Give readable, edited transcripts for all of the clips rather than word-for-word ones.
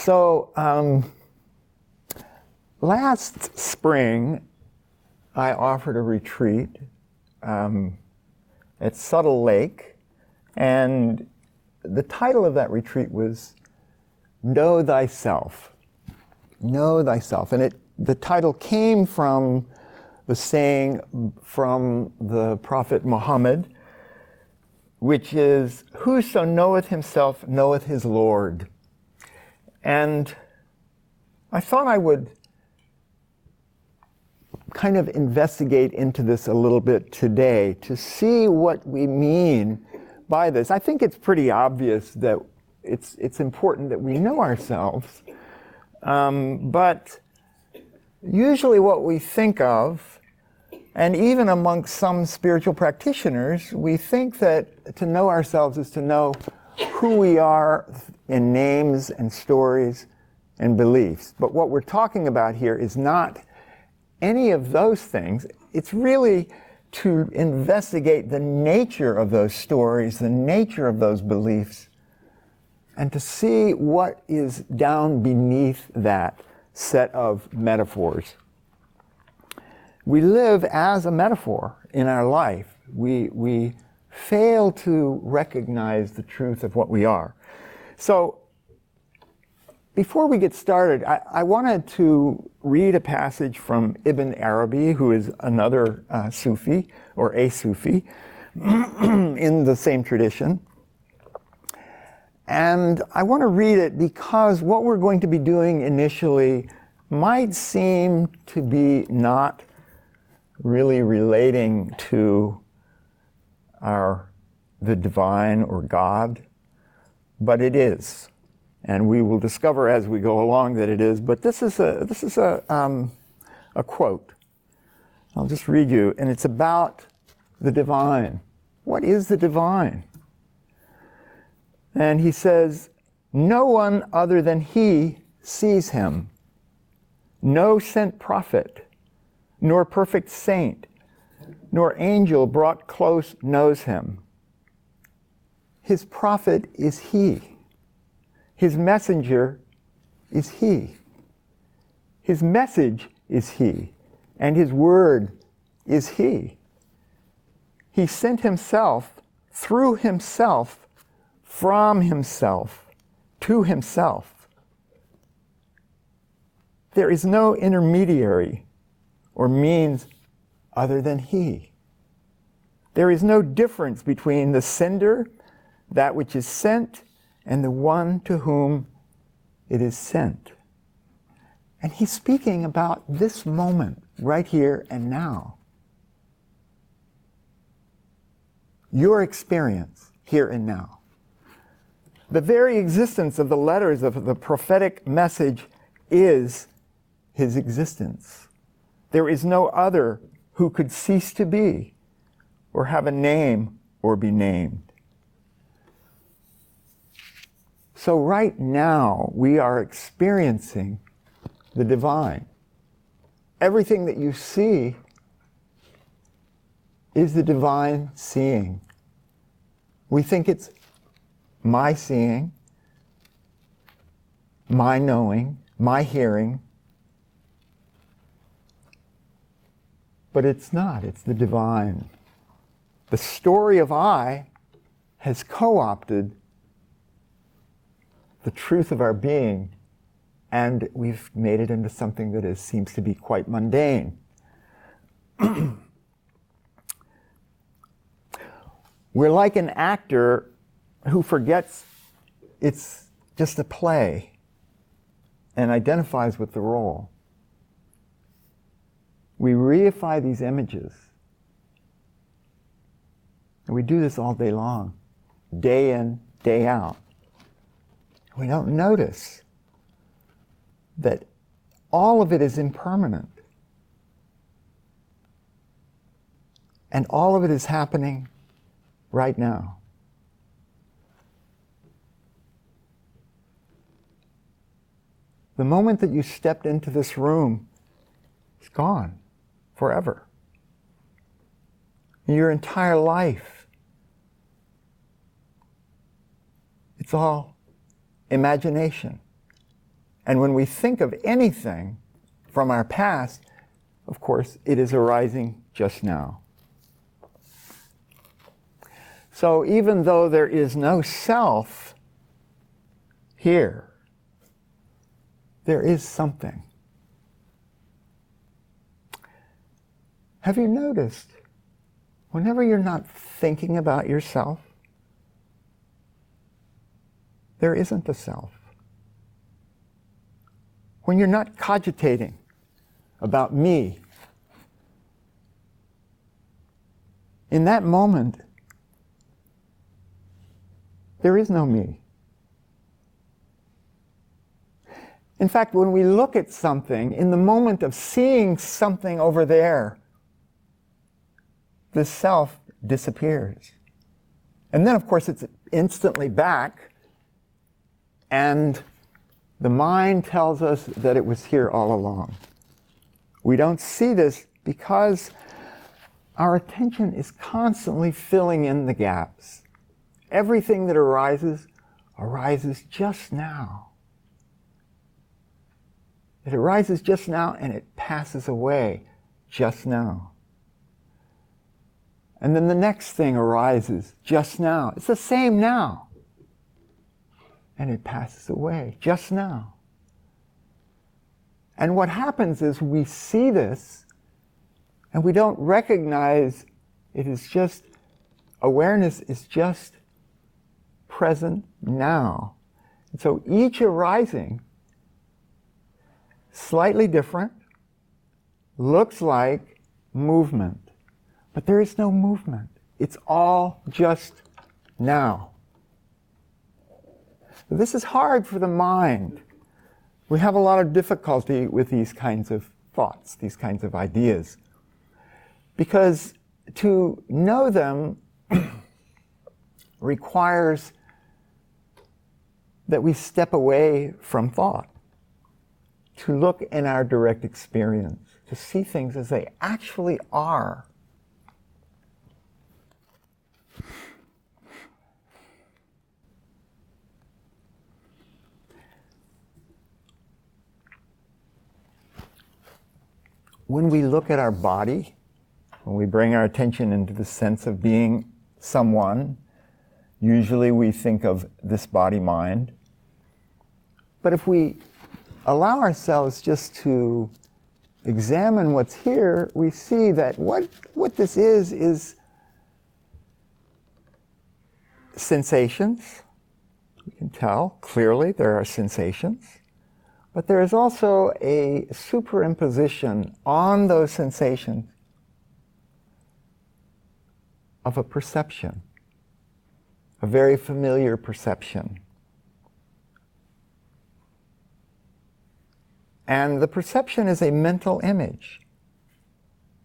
So last spring, I offered a retreat at Subtle Lake, and the title of that retreat was Know Thyself. Know Thyself. And the title came from the saying from the Prophet Muhammad, which is, "Whoso knoweth himself knoweth his Lord." And I thought I would kind of investigate into this a little bit today to see what we mean by this. I think it's pretty obvious that it's important that we know ourselves, but usually what we think of, and even amongst some spiritual practitioners, we think that to know ourselves is to know who we are in names and stories and beliefs. But what we're talking about here is not any of those things. It's really to investigate the nature of those stories, the nature of those beliefs, and to see what is down beneath that set of metaphors. We live as a metaphor in our life. We fail to recognize the truth of what we are. So, before we get started, I wanted to read a passage from Ibn Arabi, who is another Sufi, or a Sufi, in the same tradition. And I want to read it because what we're going to be doing initially might seem to be not really relating to the divine or God, but it is. And we will discover as we go along that it is. But this is a quote. I'll just read you, and it's about the divine. What is the divine? And he says, "No one other than he sees him. No sent prophet, nor perfect saint, nor angel brought close knows him. His prophet is he. His messenger is he. His message is he, and his word is he. He sent himself, through himself, from himself, to himself. There is no intermediary or means other than he. There is no difference between the sender, that which is sent, and the one to whom it is sent." And he's speaking about this moment, right here and now. Your experience, here and now. The very existence of the letters of the prophetic message is his existence. There is no other who could cease to be, or have a name, or be named. So right now, we are experiencing the divine. Everything that you see is the divine seeing. We think it's my seeing, my knowing, my hearing, but it's not. It's the divine. The story of I has co-opted the truth of our being, and we've made it into something that seems to be quite mundane. We're like an actor who forgets it's just a play and identifies with the role. We reify these images. And we do this all day long, day in, day out. We don't notice that all of it is impermanent. And all of it is happening right now. The moment that you stepped into this room, it's gone forever. Your entire life, it's all imagination. And when we think of anything from our past, of course, it is arising just now. So even though there is no self here, there is something. Have you noticed, whenever you're not thinking about yourself, there isn't a self. When you're not cogitating about me, in that moment, there is no me. In fact, when we look at something, in the moment of seeing something over there, the self disappears. And then, of course, it's instantly back, and the mind tells us that it was here all along. We don't see this because our attention is constantly filling in the gaps. Everything that arises just now. It arises just now and it passes away just now. And then the next thing arises just now. It's the same now. And it passes away just now. And what happens is we see this and we don't recognize it is just, awareness is just present now. And so each arising, slightly different, looks like movement. But there is no movement. It's all just now. This is hard for the mind. We have a lot of difficulty with these kinds of thoughts, these kinds of ideas. Because to know them requires that we step away from thought, to look in our direct experience, to see things as they actually are. When we look at our body, when we bring our attention into the sense of being someone, usually we think of this body-mind. But if we allow ourselves just to examine what's here, we see that what this is sensations. We can tell clearly there are sensations. But there is also a superimposition on those sensations of a perception, a very familiar perception. And the perception is a mental image,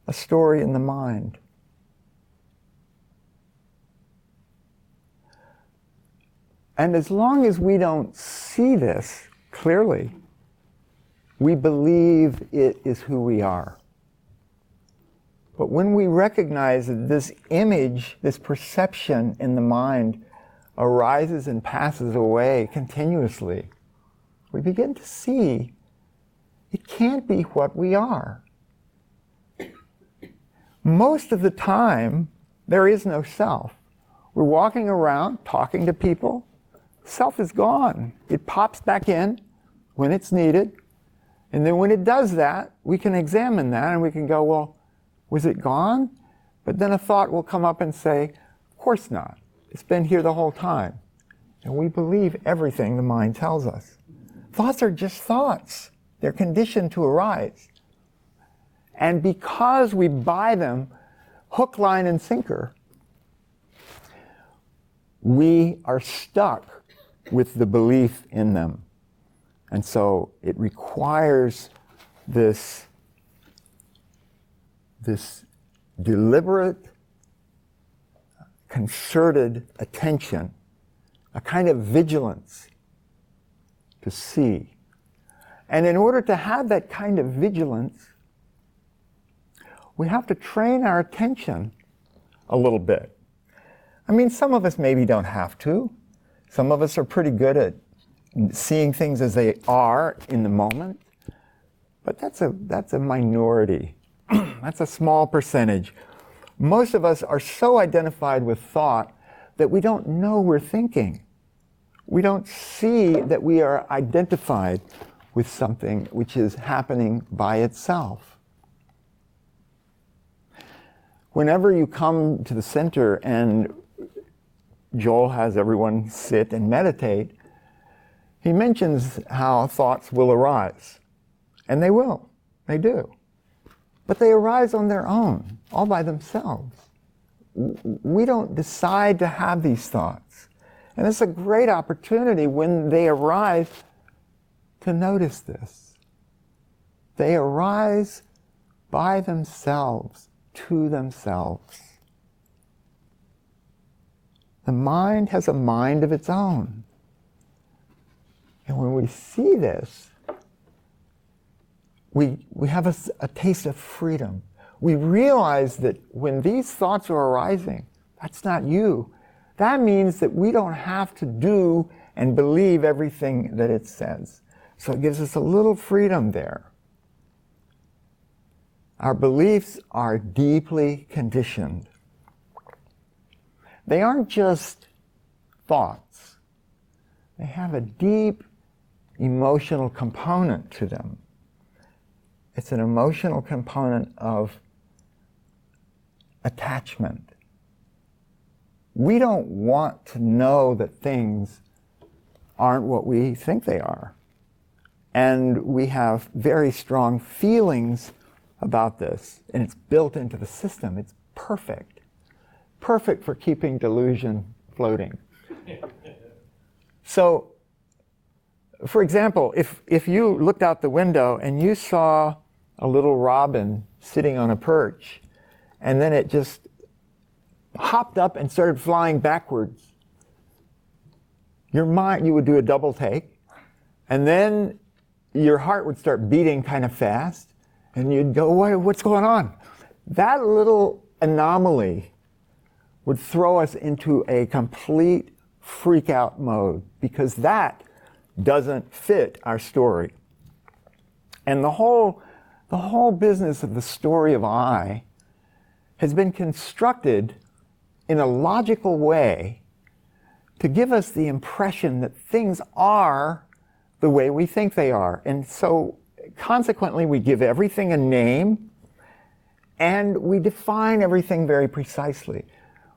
a story in the mind. And as long as we don't see this clearly, we believe it is who we are. But when we recognize that this image, this perception in the mind arises and passes away continuously, we begin to see it can't be what we are. Most of the time, there is no self. We're walking around, talking to people. Self is gone. It pops back in when it's needed. And then when it does that, we can examine that and we can go, well, was it gone? But then a thought will come up and say, of course not. It's been here the whole time. And we believe everything the mind tells us. Thoughts are just thoughts. They're conditioned to arise. And because we buy them hook, line, and sinker, we are stuck with the belief in them. And so it requires this deliberate, concerted attention, a kind of vigilance to see. And in order to have that kind of vigilance, we have to train our attention a little bit. I mean, some of us maybe don't have to. Some of us are pretty good at seeing things as they are in the moment. But that's a minority. That's a small percentage. Most of us are so identified with thought that we don't know we're thinking. We don't see that we are identified with something which is happening by itself. Whenever you come to the center and Joel has everyone sit and meditate, he mentions how thoughts will arise. And they will. They do. But they arise on their own, all by themselves. We don't decide to have these thoughts. And it's a great opportunity when they arise to notice this. They arise by themselves, to themselves. The mind has a mind of its own. And when we see this, we have a taste of freedom. We realize that when these thoughts are arising, that's not you. That means that we don't have to do and believe everything that it says. So it gives us a little freedom there. Our beliefs are deeply conditioned. They aren't just thoughts. They have a deep emotional component to them. It's an emotional component of attachment. We don't want to know that things aren't what we think they are. And we have very strong feelings about this, and it's built into the system. It's perfect. Perfect for keeping delusion floating. So, for example, if you looked out the window and you saw a little robin sitting on a perch, and then it just hopped up and started flying backwards, your mind, you would do a double take, and then your heart would start beating kind of fast, and you'd go, what's going on? That little anomaly would throw us into a complete freak out mode, because that doesn't fit our story. And the whole business of the story of I has been constructed in a logical way to give us the impression that things are the way we think they are. And so consequently, we give everything a name and we define everything very precisely.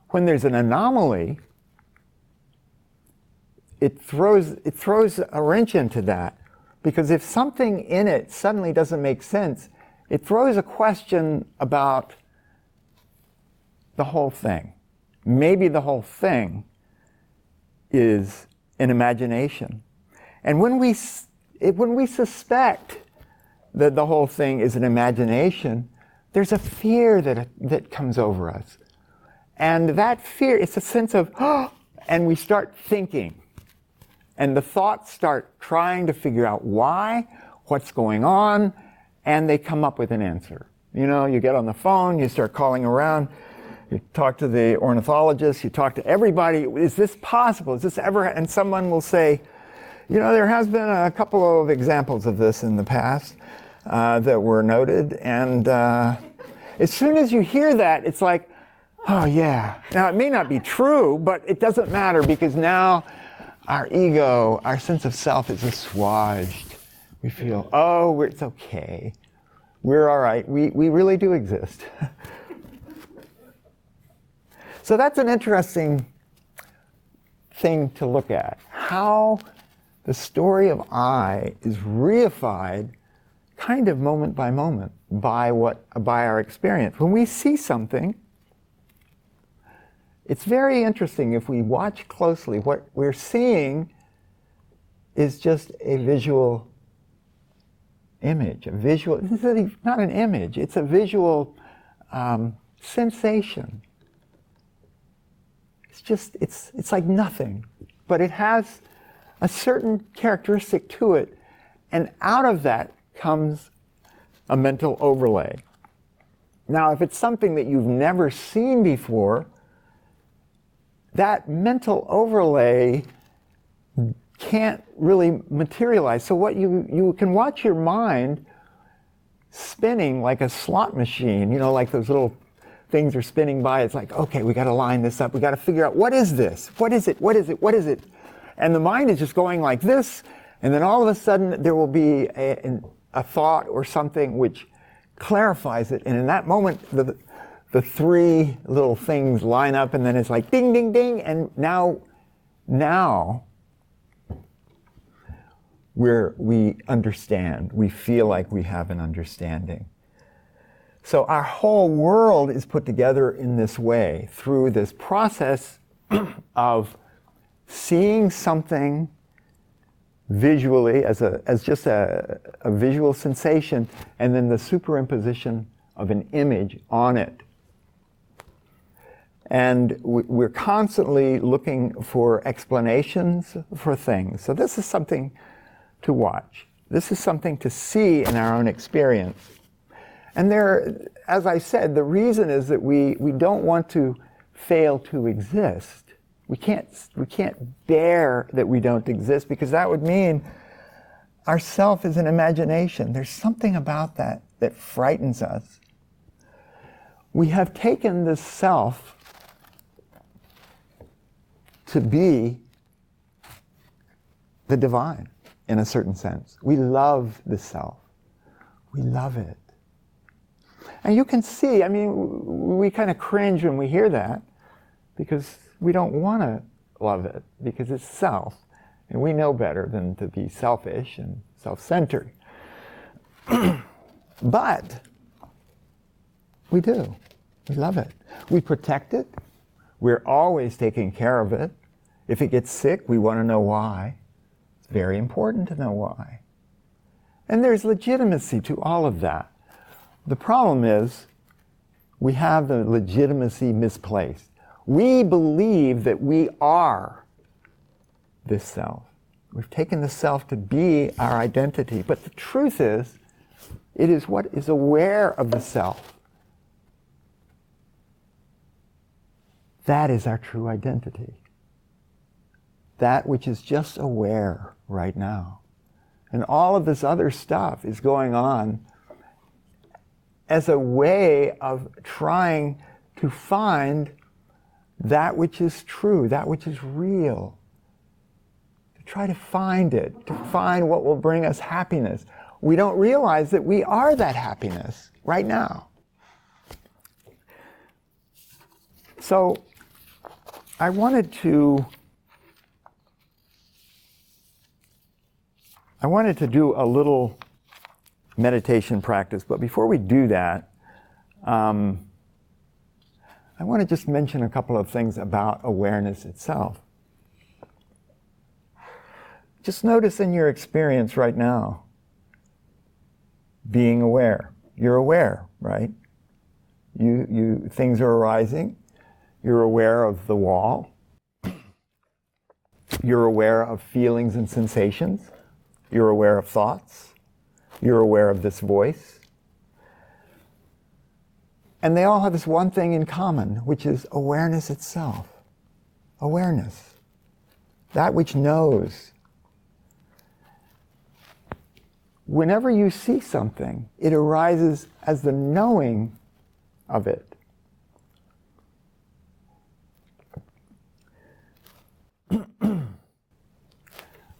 When there's an anomaly, it throws a wrench into that, because if something in it suddenly doesn't make sense, it throws a question about the whole thing. Maybe the whole thing is an imagination. And when we suspect that the whole thing is an imagination, there's a fear that comes over us. And that fear, it's a sense of, oh, and we start thinking. And the thoughts start trying to figure out why, what's going on, and they come up with an answer. You know, you get on the phone, you start calling around, you talk to the ornithologist, you talk to everybody, is this possible? Is this ever? And someone will say, you know, there has been a couple of examples of this in the past that were noted, and as soon as you hear that, it's like, oh yeah. Now it may not be true, but it doesn't matter, because now our ego, our sense of self is assuaged. We feel, oh, it's okay. We're all right. We really do exist. So that's an interesting thing to look at. How the story of I is reified kind of moment by moment by our experience. When we see something, it's very interesting. If we watch closely, what we're seeing is just a visual image, it's not an image, it's a visual sensation. It's like nothing, but it has a certain characteristic to it, and out of that comes a mental overlay. Now, if it's something that you've never seen before, that mental overlay can't really materialize. So what you can watch your mind spinning like a slot machine, like those little things are spinning by. It's like, okay, we got to line this up. We got to figure out, what is this? What is it? What is it? What is it? And the mind is just going like this. And then all of a sudden there will be a thought or something which clarifies it. And in that moment, the three little things line up, and then it's like ding, ding, ding. And now we understand. We feel like we have an understanding. So our whole world is put together in this way, through this process of seeing something visually as just a visual sensation, and then the superimposition of an image on it. And we're constantly looking for explanations for things. So this is something to watch. This is something to see in our own experience. And as I said, the reason is that we don't want to fail to exist. We can't bear that we don't exist, because that would mean our self is an imagination. There's something about that frightens us. We have taken this self to be the divine, in a certain sense. We love the self. We love it. And you can see, we kind of cringe when we hear that, because we don't want to love it, because it's self. And we know better than to be selfish and self-centered. But we do. We love it. We protect it. We're always taking care of it. If it gets sick, we want to know why. It's very important to know why. And there's legitimacy to all of that. The problem is, we have the legitimacy misplaced. We believe that we are this self. We've taken the self to be our identity. But the truth is, it is what is aware of the self. That is our true identity. That which is just aware right now. And all of this other stuff is going on as a way of trying to find that which is true, that which is real. To try to find it, to find what will bring us happiness. We don't realize that we are that happiness right now. So I wanted to do a little meditation practice, but before we do that, I want to just mention a couple of things about awareness itself. Just notice in your experience right now, being aware. You're aware, right? Things are arising. You're aware of the wall. You're aware of feelings and sensations. You're aware of thoughts. You're aware of this voice. And they all have this one thing in common, which is awareness itself. Awareness. That which knows. Whenever you see something, it arises as the knowing of it.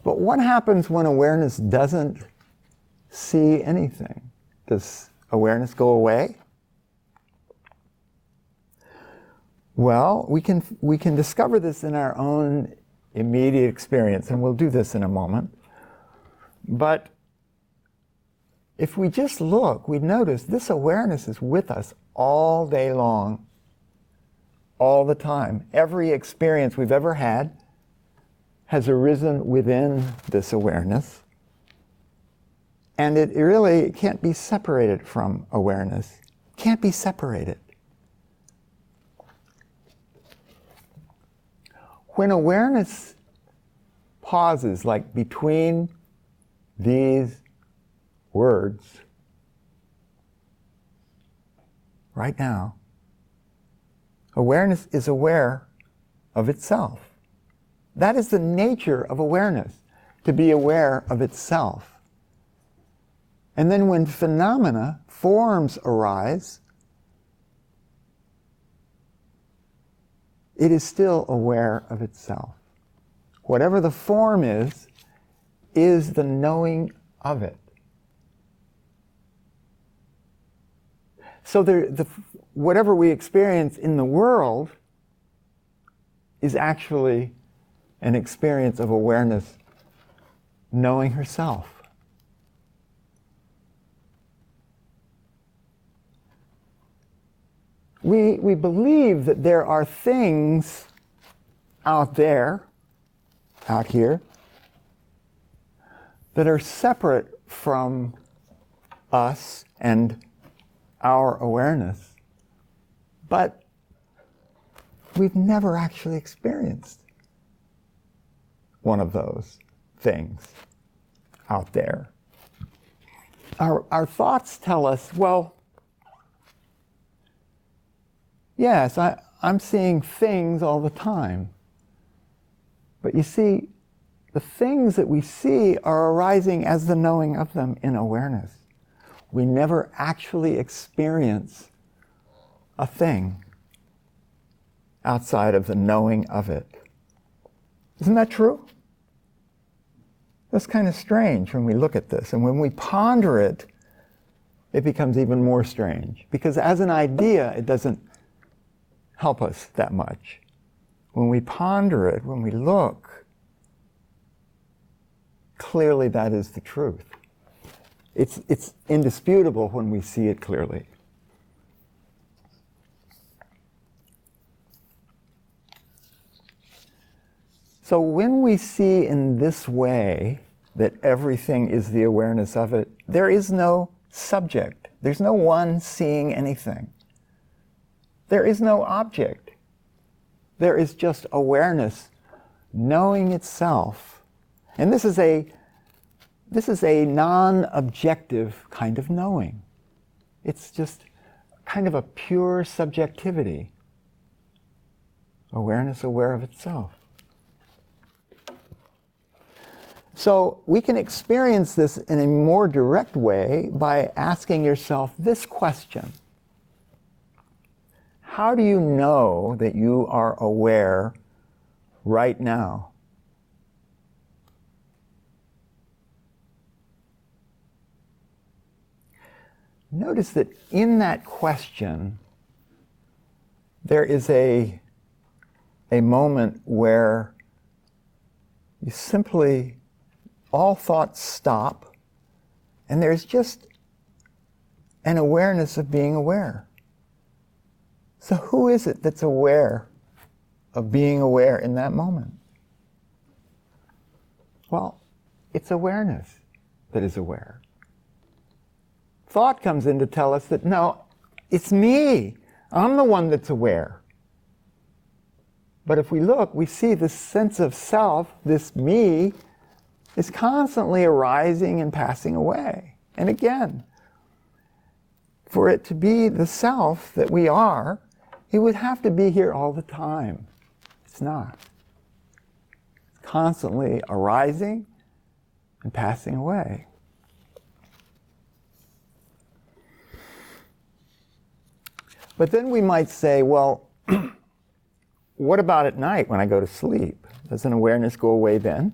But what happens when awareness doesn't see anything? Does awareness go away? Well, we can discover this in our own immediate experience, and we'll do this in a moment. But if we just look, we notice this awareness is with us all day long, all the time. Every experience we've ever had has arisen within this awareness. And it really can't be separated from awareness. Can't be separated. When awareness pauses, like between these words, right now, awareness is aware of itself. That is the nature of awareness. to be aware of itself. And then when phenomena, forms arise, it is still aware of itself. Whatever the form is the knowing of it. So whatever we experience in the world is actually an experience of awareness knowing herself. We believe that there are things out there, out here, that are separate from us and our awareness, but we've never actually experienced one of those things out there. Our thoughts tell us, well, yes, I'm seeing things all the time. But you see, the things that we see are arising as the knowing of them in awareness. We never actually experience a thing outside of the knowing of it. Isn't that true? That's kind of strange when we look at this. And when we ponder it, it becomes even more strange. Because as an idea, it doesn't help us that much. When we ponder it, when we look, clearly that is the truth. It's indisputable when we see it clearly. So when we see in this way that everything is the awareness of it, there is no subject. There's no one seeing anything. There is no object. There is just awareness knowing itself. And this is a non-objective kind of knowing. It's just kind of a pure subjectivity. Awareness aware of itself. So we can experience this in a more direct way by asking yourself this question. How do you know that you are aware right now? Notice that in that question, there is a moment where you simply, all thoughts stop, and there's just an awareness of being aware. So who is it that's aware of being aware in that moment? Well, it's awareness that is aware. Thought comes in to tell us that, no, it's me. I'm the one that's aware. But if we look, we see this sense of self, this me, is constantly arising and passing away. And again, for it to be the self that we are, it would have to be here all the time. It's not. It's constantly arising and passing away. But then we might say, well, what about at night when I go to sleep? Doesn't awareness go away then?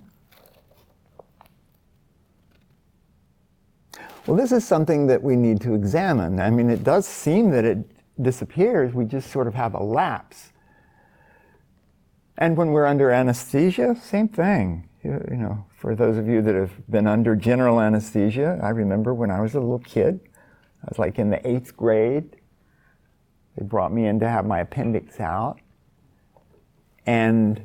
Well, this is something that we need to examine. I mean, it does seem that it disappears. We just sort of have a lapse. And when we're under anesthesia, same thing. You know, for those of you that have been under general anesthesia, I remember when I was a little kid, I was like in the 8th grade. They brought me in to have my appendix out. And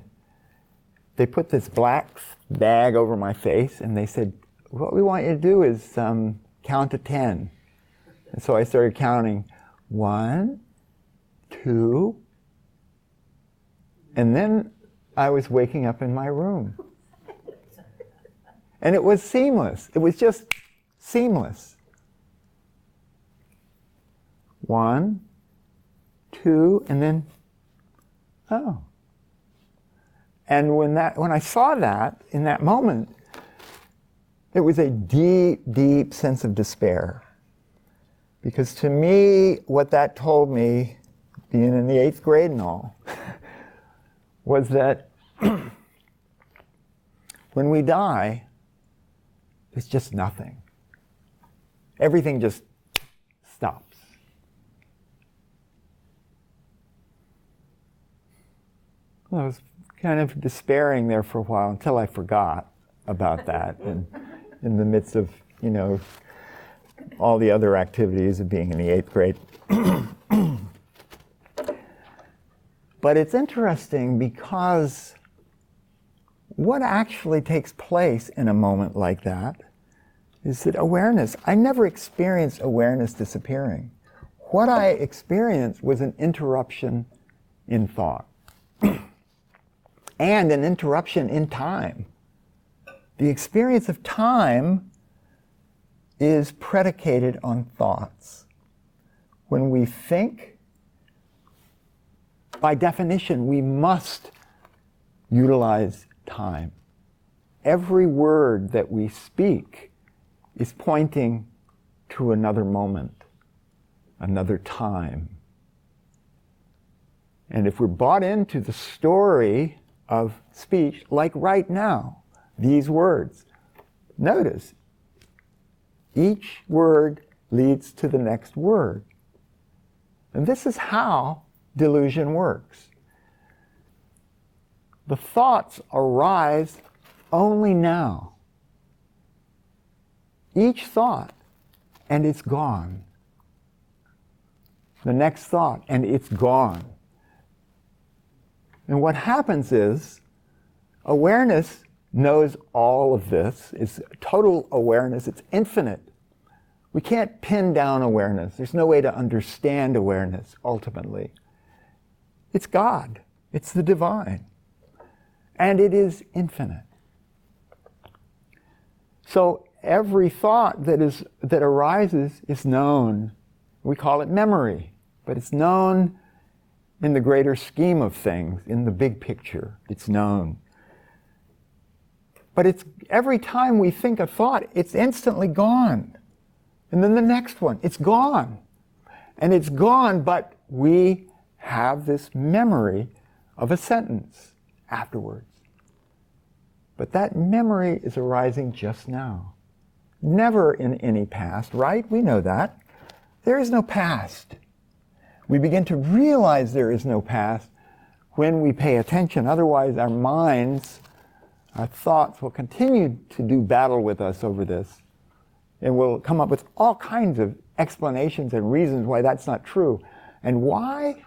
they put this black bag over my face and they said, what we want you to do is count to 10. And so I started counting 1, 2, and then I was waking up in my room. And it was seamless. It was just seamless. 1, 2, and then, oh. And when I saw that, in that moment, It was a deep, deep sense of despair. Because to me, what that told me, being in the 8th grade and all, was that when we die, it's just nothing. Everything just stops. I was kind of despairing there for a while until I forgot about that, and in the midst of, all the other activities of being in the 8th grade. But it's interesting because what actually takes place in a moment like that is that awareness, I never experienced awareness disappearing. What I experienced was an interruption in thought and an interruption in time. The experience of time is predicated on thoughts. When we think, by definition, we must utilize time. Every word that we speak is pointing to another moment, another time. And if we're bought into the story of speech, like right now, these words, notice, each word leads to the next word. And this is how delusion works. The thoughts arise only now. Each thought, and it's gone. The next thought, and it's gone. And what happens is, awareness knows all of this. It's total awareness. It's infinite. We can't pin down awareness. There's no way to understand awareness, ultimately. It's God. It's the divine. And it is infinite. So every thought that arises is known. We call it memory, but it's known in the greater scheme of things, in the big picture. It's known. But it's every time we think a thought, it's instantly gone. And then the next one, it's gone. And it's gone, but we have this memory of a sentence afterwards. But that memory is arising just now. Never in any past, right? We know that. There is no past. We begin to realize there is no past when we pay attention. Otherwise, our minds, our thoughts will continue to do battle with us over this. And we'll come up with all kinds of explanations and reasons why that's not true. And why?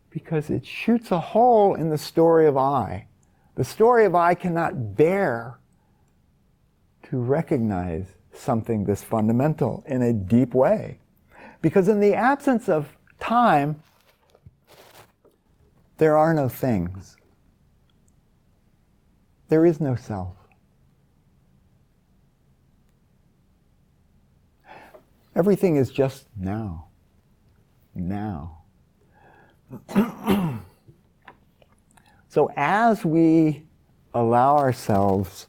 Because it shoots a hole in the story of I. The story of I cannot bear to recognize something this fundamental in a deep way. Because in the absence of time, there are no things. There is no self. Everything is just now. Now. So as we allow ourselves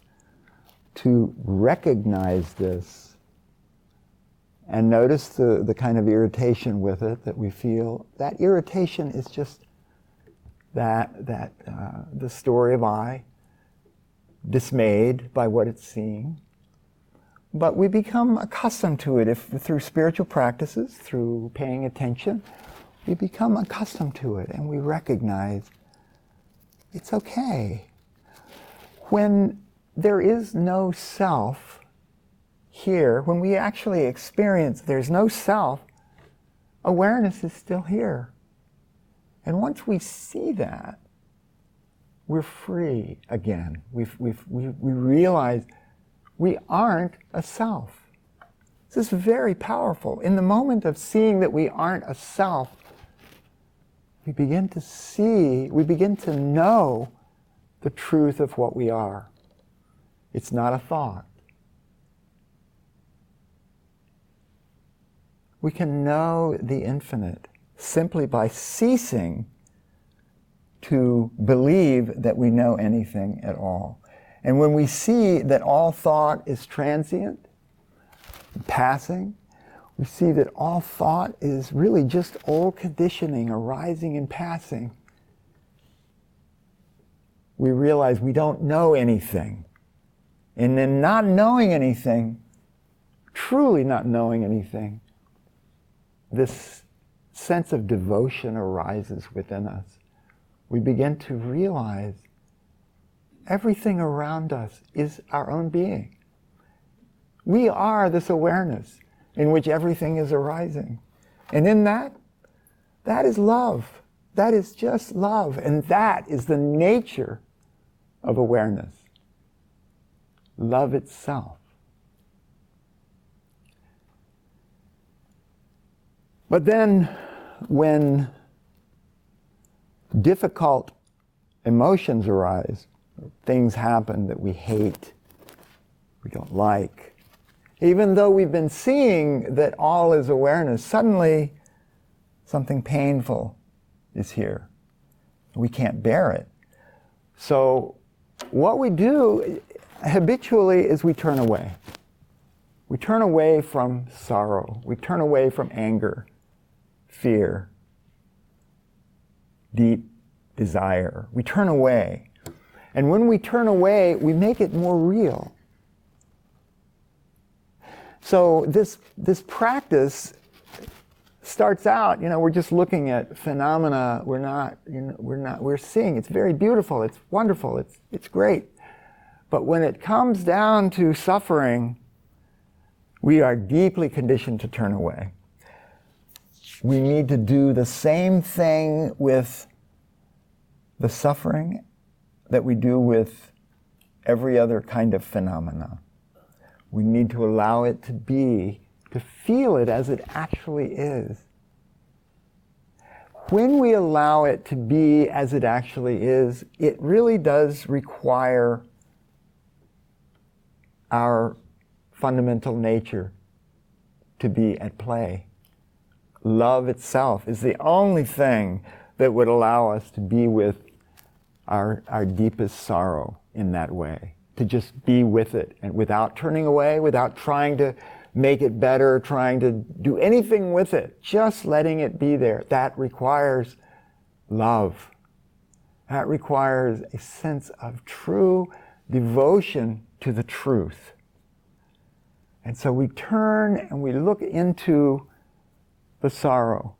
to recognize this and notice the kind of irritation with it that we feel, that irritation is just the story of I, dismayed by what it's seeing. But we become accustomed to it through spiritual practices, through paying attention. We become accustomed to it and we recognize it's okay. When there is no self here, when we actually experience there's no self, awareness is still here. And once we see that, we're free again. We realize we aren't a self. This is very powerful. In the moment of seeing that we aren't a self, we begin to see, we begin to know the truth of what we are. It's not a thought. We can know the infinite simply by ceasing to believe that we know anything at all. And when we see that all thought is transient, passing, we see that all thought is really just old conditioning arising and passing, we realize we don't know anything. And in not knowing anything, truly not knowing anything, this sense of devotion arises within us. We begin to realize everything around us is our own being. We are this awareness in which everything is arising. And in that is love. That is just love. And that is the nature of awareness. Love itself. But then when difficult emotions arise, things happen that we hate, we don't like, even though we've been seeing that all is awareness, suddenly something painful is here. We can't bear it. So what we do habitually is we turn away. We turn away from sorrow. We turn away from anger, fear, deep desire. We turn away. And when we turn away, we make it more real. So this practice starts out, we're just looking at phenomena. We're seeing. It's very beautiful. It's wonderful. It's great. But when it comes down to suffering, we are deeply conditioned to turn away. We need to do the same thing with the suffering that we do with every other kind of phenomena. We need to allow it to be, to feel it as it actually is. When we allow it to be as it actually is, it really does require our fundamental nature to be at play. Love itself is the only thing that would allow us to be with our deepest sorrow in that way, to just be with it and without turning away, without trying to make it better, trying to do anything with it, just letting it be there. That requires love. That requires a sense of true devotion to the truth. And so we turn and we look into the sorrow,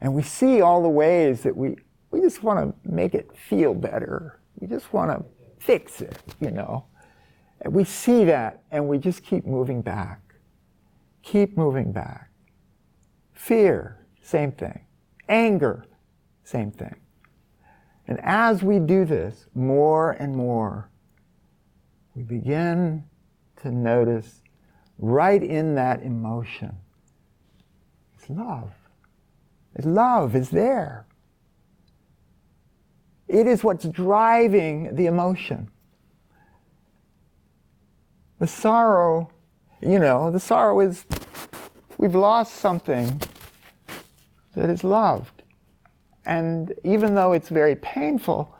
and we see all the ways that we just want to make it feel better. We just want to fix it, And we see that, and we just keep moving back. Keep moving back. Fear, same thing. Anger, same thing. And as we do this more and more, we begin to notice right in that emotion, it's love. Love is there. It is what's driving the emotion. The sorrow, the sorrow is we've lost something that is loved. And even though it's very painful,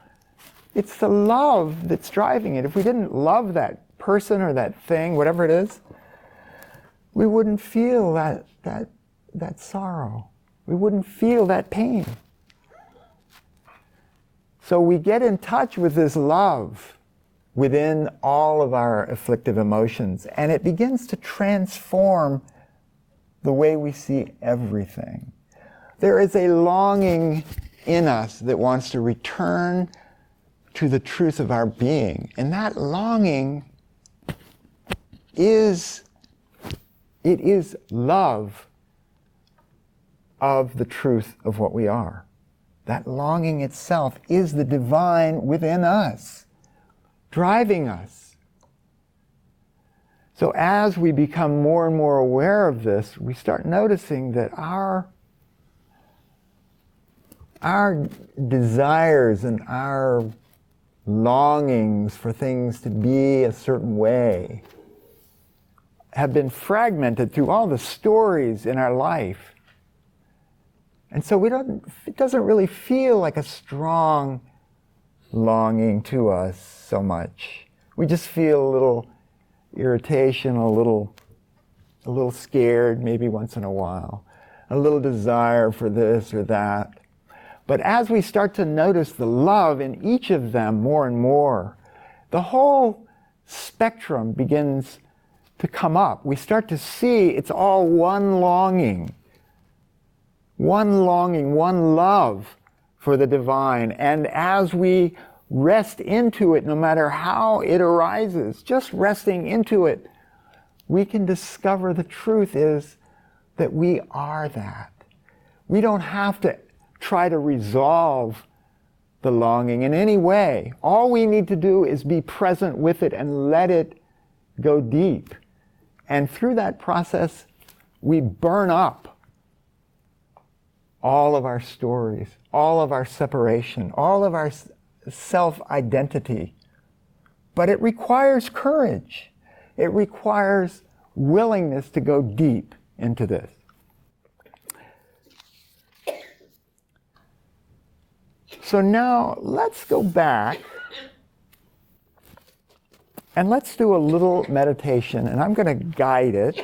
it's the love that's driving it. If we didn't love that person or that thing, whatever it is, we wouldn't feel that sorrow. We wouldn't feel that pain. So we get in touch with this love within all of our afflictive emotions, and it begins to transform the way we see everything. There is a longing in us that wants to return to the truth of our being, and that longing is love of the truth of what we are. That longing itself is the divine within us, driving us. So as we become more and more aware of this, we start noticing that our desires and our longings for things to be a certain way have been fragmented through all the stories in our life. And so it doesn't really feel like a strong longing to us so much. We just feel a little irritation, a little scared, maybe once in a while, a little desire for this or that. But as we start to notice the love in each of them more and more, the whole spectrum begins to come up. We start to see it's all one longing, one love for the divine. And as we rest into it, no matter how it arises, just resting into it, we can discover the truth is that we are that. We don't have to try to resolve the longing in any way. All we need to do is be present with it and let it go deep. And through that process, we burn up all of our stories, all of our separation, all of our self-identity. But it requires courage. It requires willingness to go deep into this. So now let's go back and let's do a little meditation, and I'm going to guide it.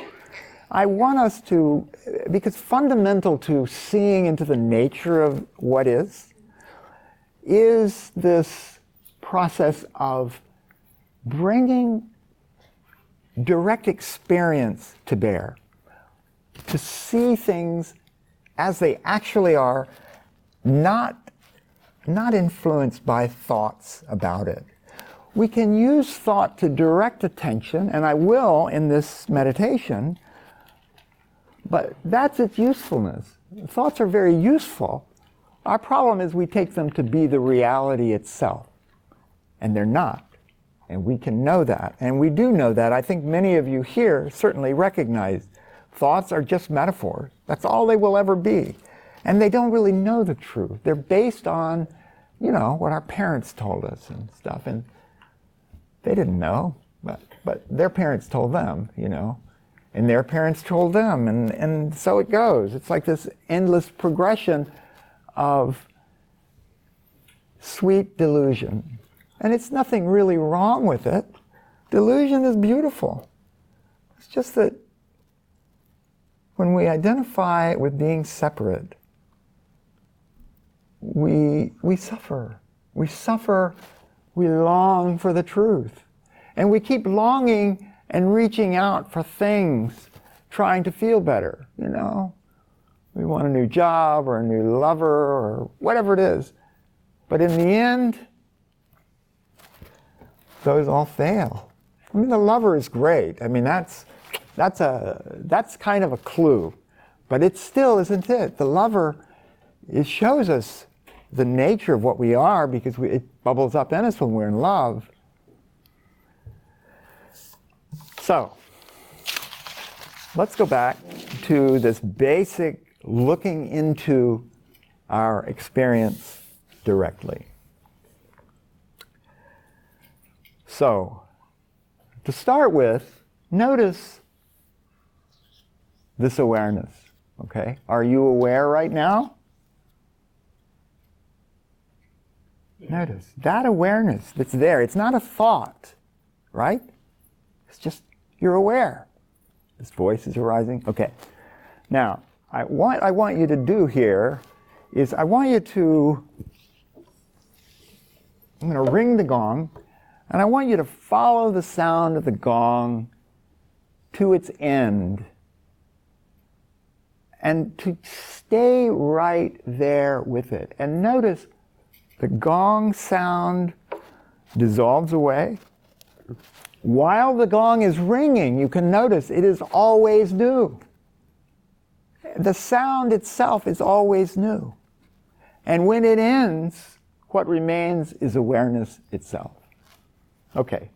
I want us to, because fundamental to seeing into the nature of what is this process of bringing direct experience to bear, to see things as they actually are, not influenced by thoughts about it. We can use thought to direct attention, and I will in this meditation, but that's its usefulness. Thoughts are very useful. Our problem is we take them to be the reality itself, and they're not. And we can know that, and we do know that. I think many of you here certainly recognize thoughts are just metaphors. That's all they will ever be. And they don't really know the truth. They're based on, what our parents told us and stuff. And they didn't know, but their parents told them, and their parents told them. And so it goes. It's like this endless progression of sweet delusion. And it's nothing really wrong with it. Delusion is beautiful. It's just that when we identify with being separate, we suffer. We suffer. We long for the truth. And we keep longing and reaching out for things, trying to feel better, We want a new job or a new lover or whatever it is. But in the end, those all fail. I mean, the lover is great. I mean, that's kind of a clue. But it still isn't it. The lover, it shows us the nature of what we are because it bubbles up in us when we're in love. So, let's go back to this basic looking into our experience directly. So, to start with, notice this awareness, okay? Are you aware right now? Notice that awareness that's there. It's not a thought, right? It's just you're aware. This voice is arising. Okay. Now, what I want you to do here is I'm going to ring the gong, and I want you to follow the sound of the gong to its end and to stay right there with it. And notice the gong sound dissolves away. While the gong is ringing, you can notice it is always new. The sound itself is always new. And when it ends, what remains is awareness itself. Okay.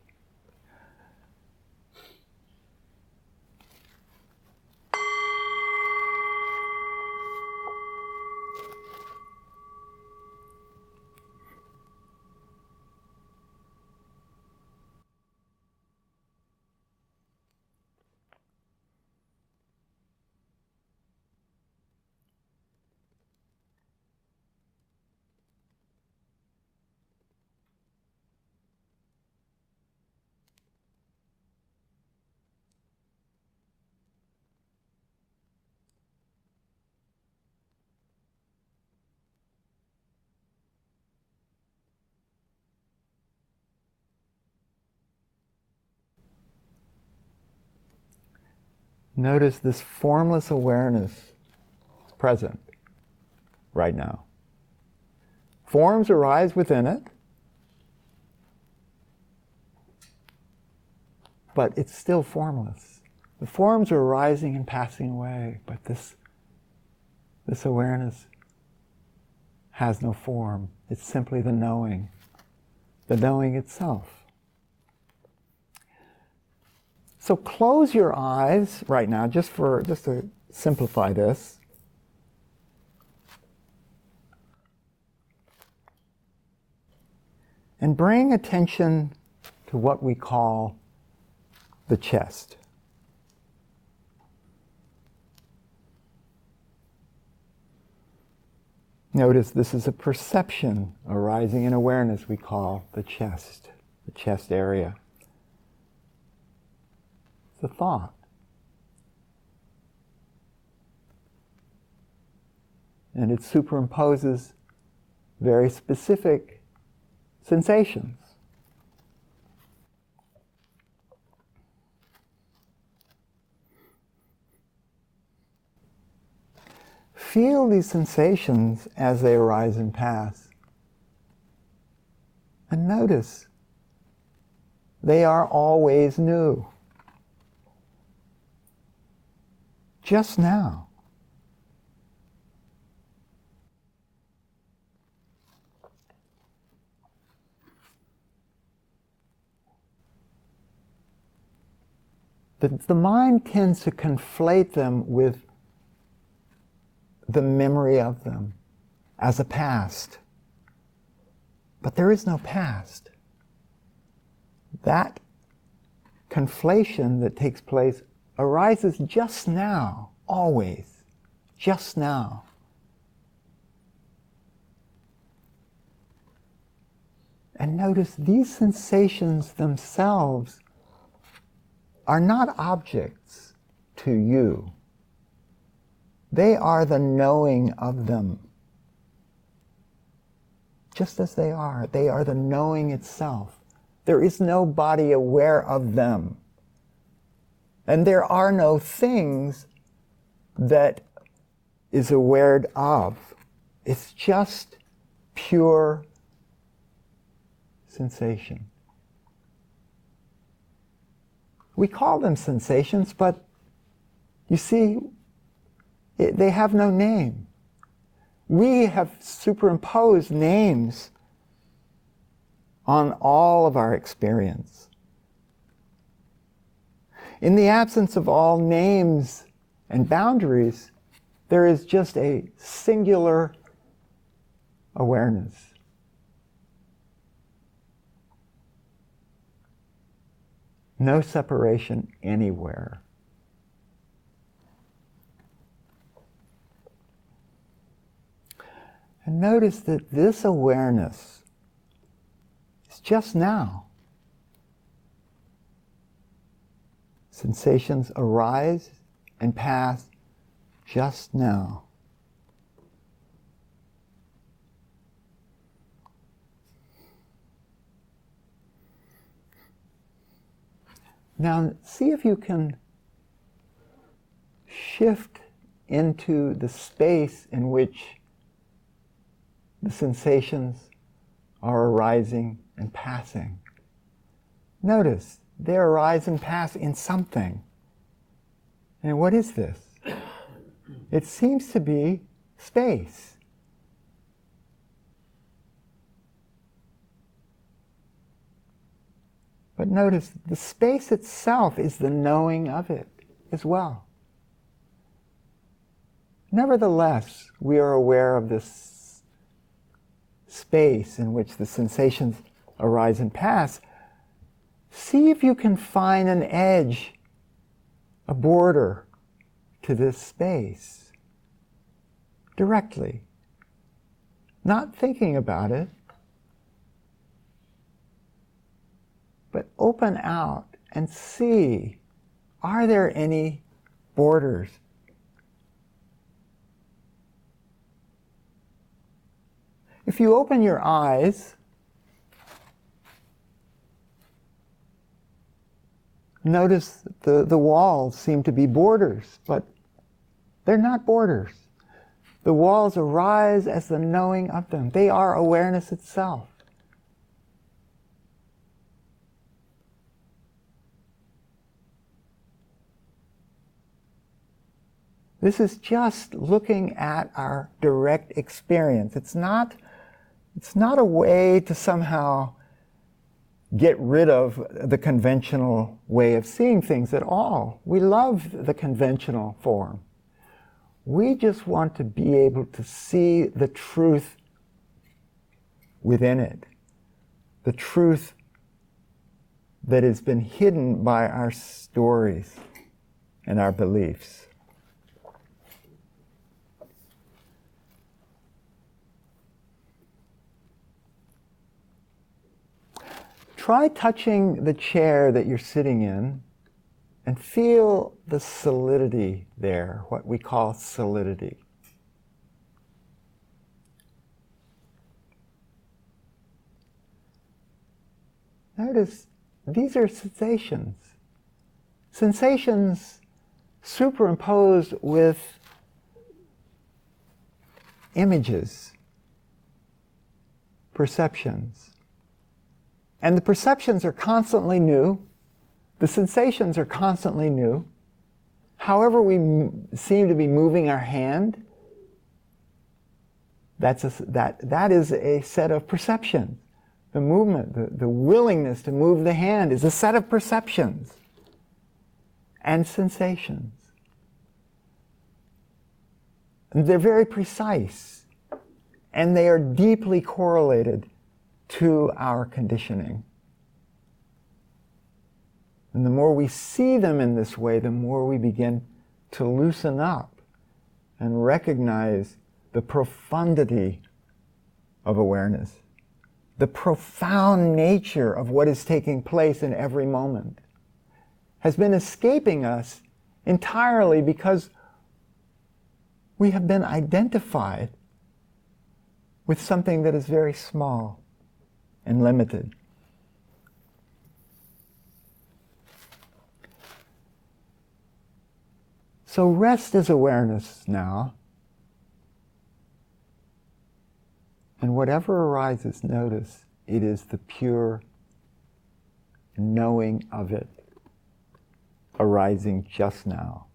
Notice this formless awareness present right now. Forms arise within it, but it's still formless. The forms are arising and passing away, but this awareness has no form. It's simply the knowing itself. So close your eyes right now, just to simplify this. And bring attention to what we call the chest. Notice this is a perception arising in awareness we call the chest area. It's a thought. And it superimposes very specific sensations. Feel these sensations as they arise and pass. And notice they are always new. Just now. The mind tends to conflate them with the memory of them as a past. But there is no past. That conflation that takes place arises just now, always, just now. And notice these sensations themselves are not objects to you. They are the knowing of them. Just as they are the knowing itself. There is no body aware of them. And there are no things that is aware of. It's just pure sensation. We call them sensations, but you see, they have no name. We have superimposed names on all of our experience. In the absence of all names and boundaries, there is just a singular awareness. No separation anywhere. And notice that this awareness is just now. Sensations arise and pass just now. Now, see if you can shift into the space in which the sensations are arising and passing. Notice, they arise and pass in something. And what is this? It seems to be space. But notice, the space itself is the knowing of it as well. Nevertheless, we are aware of this space in which the sensations arise and pass. See if you can find an edge, a border to this space directly, not thinking about it, but open out and see, are there any borders? If you open your eyes, Notice the walls seem to be borders, but they're not borders. The walls arise as the knowing of them. They are awareness itself. This is just looking at our direct experience. It's not a way to somehow get rid of the conventional way of seeing things at all. We love the conventional form. We just want to be able to see the truth within it, the truth that has been hidden by our stories and our beliefs. Try touching the chair that you're sitting in and feel the solidity there, what we call solidity. Notice these are sensations. Sensations superimposed with images, perceptions. And the perceptions are constantly new. The sensations are constantly new. However we seem to be moving our hand, that is a set of perceptions. The movement, the willingness to move the hand is a set of perceptions and sensations. And they're very precise, and they are deeply correlated to our conditioning. And the more we see them in this way, the more we begin to loosen up and recognize the profundity of awareness, the profound nature of what is taking place in every moment has been escaping us entirely because we have been identified with something that is very small and limited. So rest is awareness now. And whatever arises, notice it is the pure knowing of it arising just now.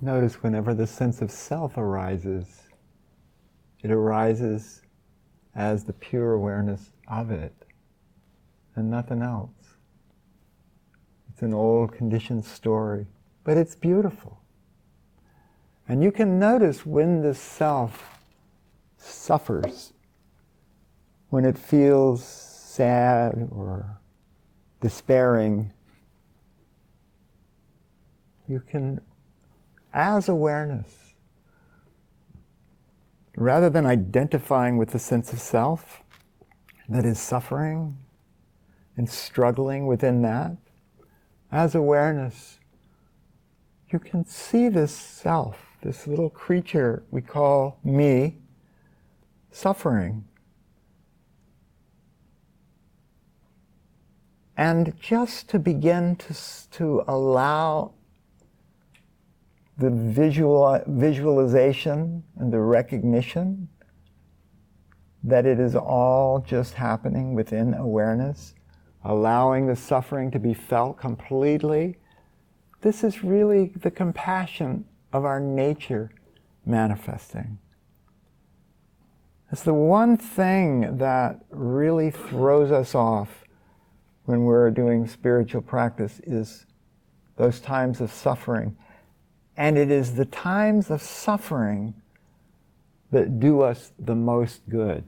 Notice whenever the sense of self arises, it arises as the pure awareness of it and nothing else. It's an old conditioned story, but it's beautiful. And you can notice when the self suffers, when it feels sad or despairing. You can, as awareness, rather than identifying with the sense of self that is suffering and struggling within that, as awareness, you can see this self, this little creature we call me, suffering. And just to begin to allow the visualization and the recognition that it is all just happening within awareness, allowing the suffering to be felt completely. This is really the compassion of our nature manifesting. It's the one thing that really throws us off when we're doing spiritual practice, is those times of suffering. And it is the times of suffering that do us the most good.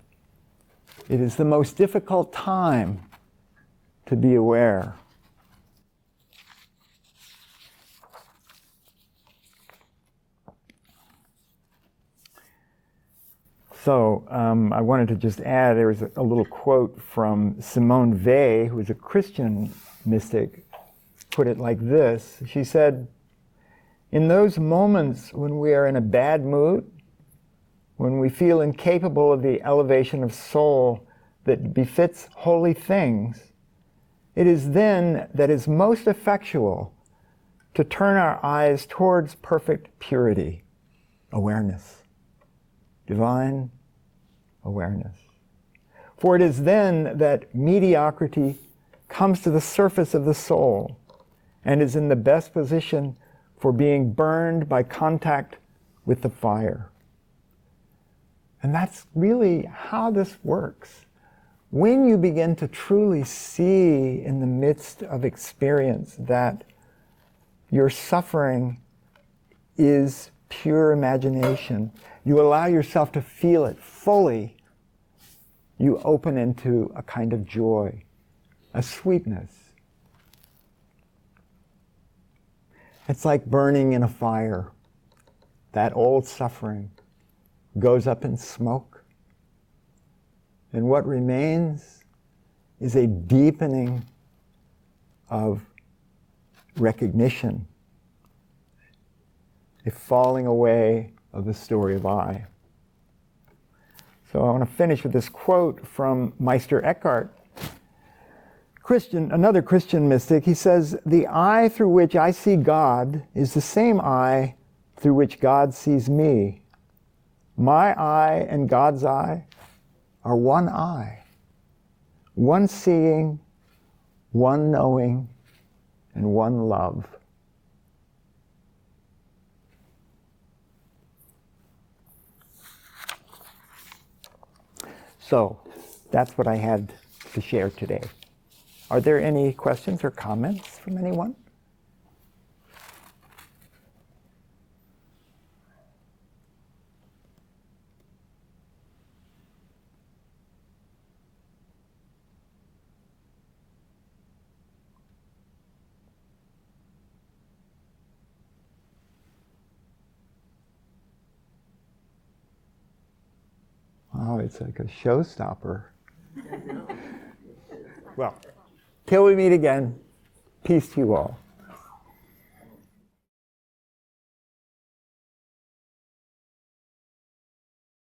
It is the most difficult time to be aware. So I wanted to just add, there was a little quote from Simone Weil, who is a Christian mystic, put it like this. She said, "In those moments when we are in a bad mood, when we feel incapable of the elevation of soul that befits holy things, it is then that is most effectual to turn our eyes towards perfect purity, awareness. Divine awareness. For it is then that mediocrity comes to the surface of the soul and is in the best position for being burned by contact with the fire." And that's really how this works. When you begin to truly see in the midst of experience that your suffering is pure imagination, you allow yourself to feel it fully, you open into a kind of joy, a sweetness. It's like burning in a fire. That old suffering goes up in smoke. And what remains is a deepening of recognition, a falling away of the story of I. So I want to finish with this quote from Meister Eckhart, another Christian mystic. He says, "The eye through which I see God is the same eye through which God sees me. My eye and God's eye are one eye, one seeing, one knowing, and one love." So that's what I had to share today. Are there any questions or comments from anyone? Oh, it's like a showstopper. Well, till we meet again, peace to you all.